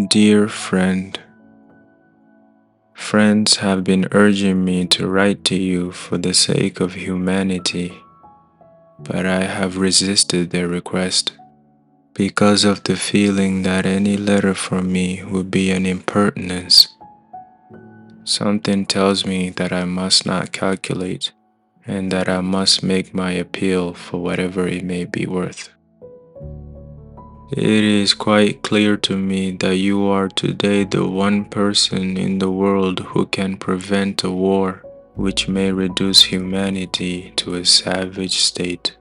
Dear friend, friends have been urging me to write to you for the sake of humanity, but I have resisted their request because of the feeling that any letter from me would be an impertinence. Something tells me that I must not calculate and that I must make my appeal for whatever it may be worth. It is quite clear to me that you are today the one person in the world who can prevent a war which may reduce humanity to a savage state.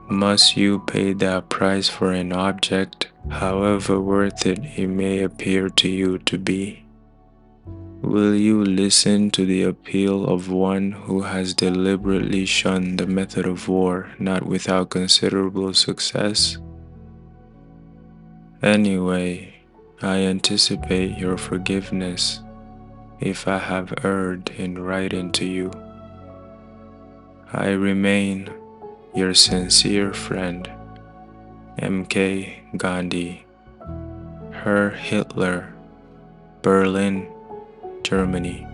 Must you pay that price for an object, however worth it may appear to you to be? Will you listen to the appeal of one who has deliberately shunned the method of war, not without considerable success? Anyway, I anticipate your forgiveness if I have erred in writing to you. I remain your sincere friend, M.K. Gandhi, Herr Hitler, Berlin, Germany.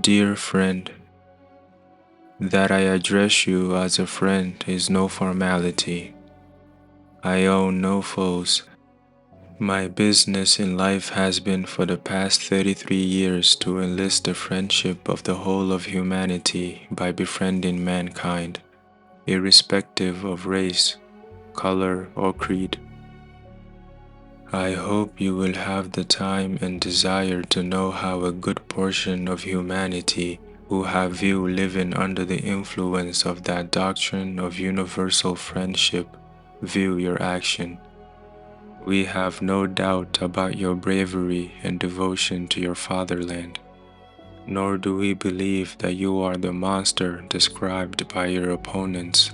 Dear friend, that I address you as a friend is no formality. I own no foes. My business in life has been for the past 33 years to enlist the friendship of the whole of humanity by befriending mankind, irrespective of race, color, or creed. I hope you will have the time and desire to know how a good portion of humanity who have you living under the influence of that doctrine of universal friendship view your action. We have no doubt about your bravery and devotion to your fatherland, nor do we believe that you are the monster described by your opponents.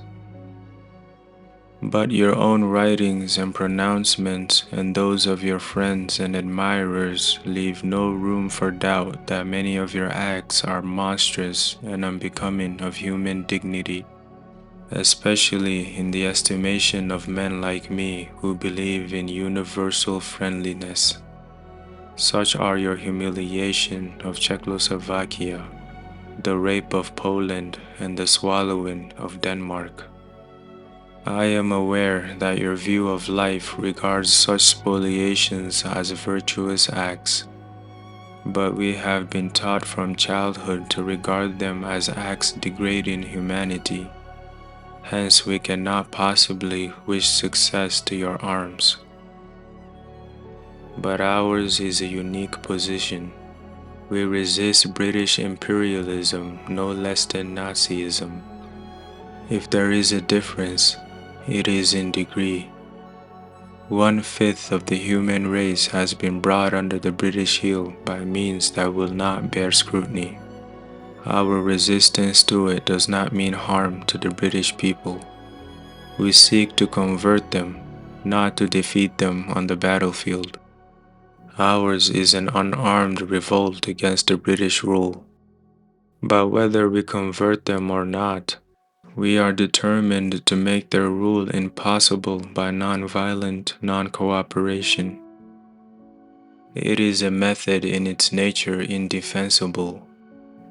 But your own writings and pronouncements and those of your friends and admirers leave no room for doubt that many of your acts are monstrous and unbecoming of human dignity, especially in the estimation of men like me who believe in universal friendliness. Such are your humiliation of Czechoslovakia, the rape of Poland, and the swallowing of Denmark. I am aware that your view of life regards such spoliations as virtuous acts, but we have been taught from childhood to regard them as acts degrading humanity. Hence, we cannot possibly wish success to your arms. But ours is a unique position. We resist British imperialism no less than Nazism. If there is a difference, it is in degree. 1/5 of the human race has been brought under the British heel by means that will not bear scrutiny. Our resistance to it does not mean harm to the British people. We seek to convert them, not to defeat them on the battlefield. Ours is an unarmed revolt against the British rule. But whether we convert them or not, we are determined to make their rule impossible by nonviolent non-cooperation. It is a method in its nature indefensible.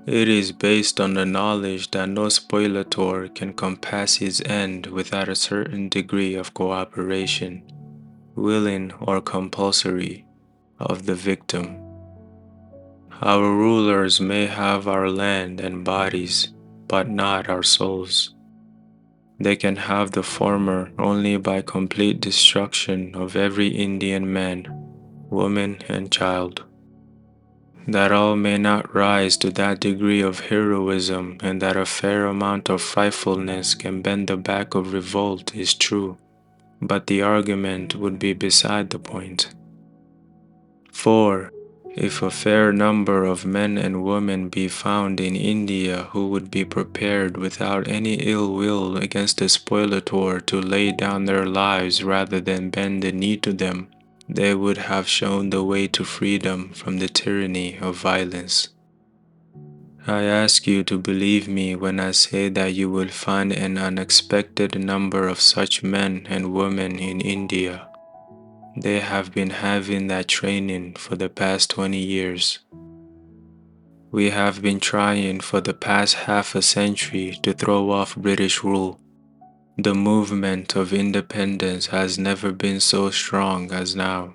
It is based on the knowledge that no spoliator can compass his end without a certain degree of cooperation, willing or compulsory, of the victim. Our rulers may have our land and bodies, but not our souls. They can have the former only by complete destruction of every Indian man, woman, and child. That all may not rise to that degree of heroism and that a fair amount of frightfulness can bend the back of revolt is true, but the argument would be beside the point. For, if a fair number of men and women be found in India who would be prepared without any ill will against the spoliator to lay down their lives rather than bend the knee to them, they would have shown the way to freedom from the tyranny of violence. I ask you to believe me when I say that you will find an unexpected number of such men and women in India. They have been having that training for the past 20 years. We have been trying for the past half a century to throw off British rule. The movement of independence has never been so strong as now.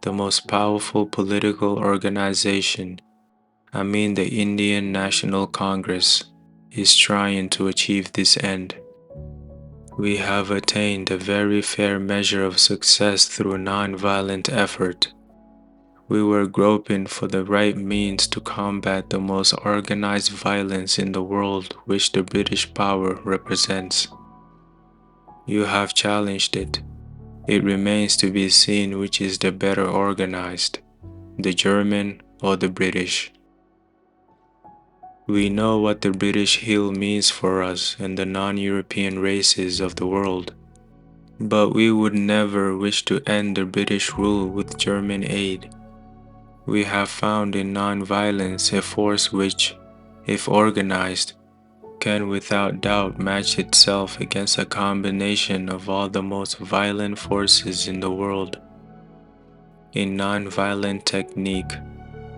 The most powerful political organization, the Indian National Congress, is trying to achieve this end. We have attained a very fair measure of success through non-violent effort. We were groping for the right means to combat the most organized violence in the world which the British power represents. You have challenged it. It remains to be seen which is the better organized, the German or the British. We know what the British heel means for us and the non-European races of the world, but we would never wish to end the British rule with German aid. We have found in non-violence a force which, if organized, can without doubt match itself against a combination of all the most violent forces in the world. In non-violent technique,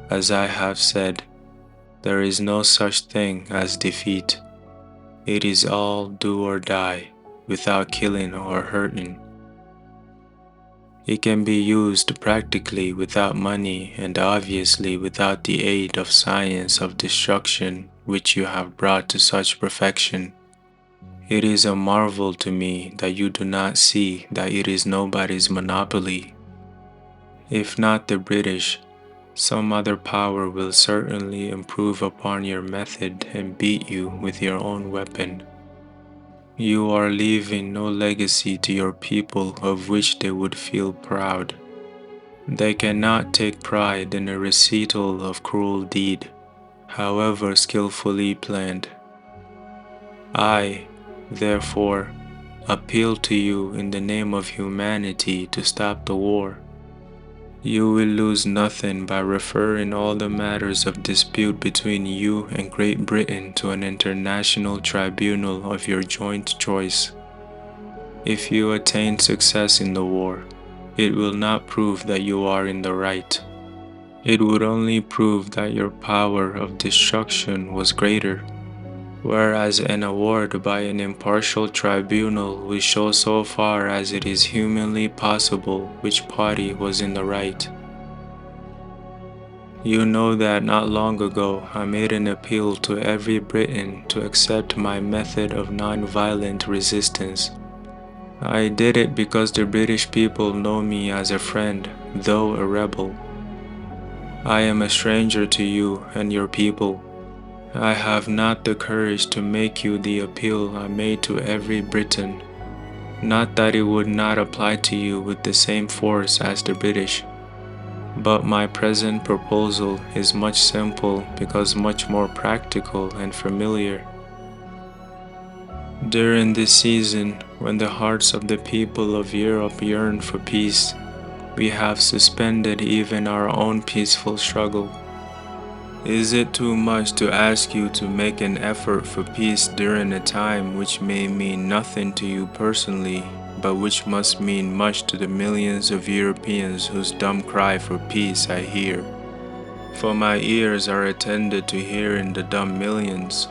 as I have said, there is no such thing as defeat. It is all do or die, without killing or hurting. It can be used practically without money and obviously without the aid of science of destruction which you have brought to such perfection. It is a marvel to me that you do not see that it is nobody's monopoly. If not the British, some other power will certainly improve upon your method and beat you with your own weapon. You are leaving no legacy to your people of which they would feel proud. They cannot take pride in a recital of cruel deed, however skillfully planned. I, therefore, appeal to you in the name of humanity to stop the war. You will lose nothing by referring all the matters of dispute between you and Great Britain to an international tribunal of your joint choice. If you attain success in the war, it will not prove that you are in the right. It would only prove that your power of destruction was greater, whereas an award by an impartial tribunal will show so far as it is humanly possible which party was in the right. You know that not long ago I made an appeal to every Briton to accept my method of non-violent resistance. I did it because the British people know me as a friend, though a rebel. I am a stranger to you and your people. I have not the courage to make you the appeal I made to every Briton. Not that it would not apply to you with the same force as the British, but my present proposal is much simple because much more practical and familiar. During this season, when the hearts of the people of Europe yearn for peace, we have suspended even our own peaceful struggle. Is it too much to ask you to make an effort for peace during a time which may mean nothing to you personally, but which must mean much to the millions of Europeans whose dumb cry for peace I hear? For my ears are attended to hearing the dumb millions.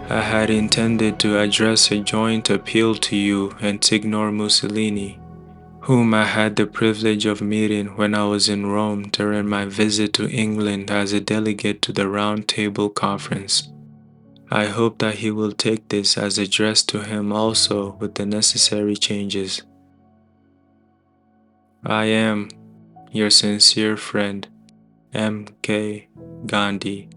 I had intended to address a joint appeal to you and Signor Mussolini, whom I had the privilege of meeting when I was in Rome during my visit to England as a delegate to the Round Table Conference. I hope that he will take this as addressed to him also with the necessary changes. I am your sincere friend, M. K. Gandhi.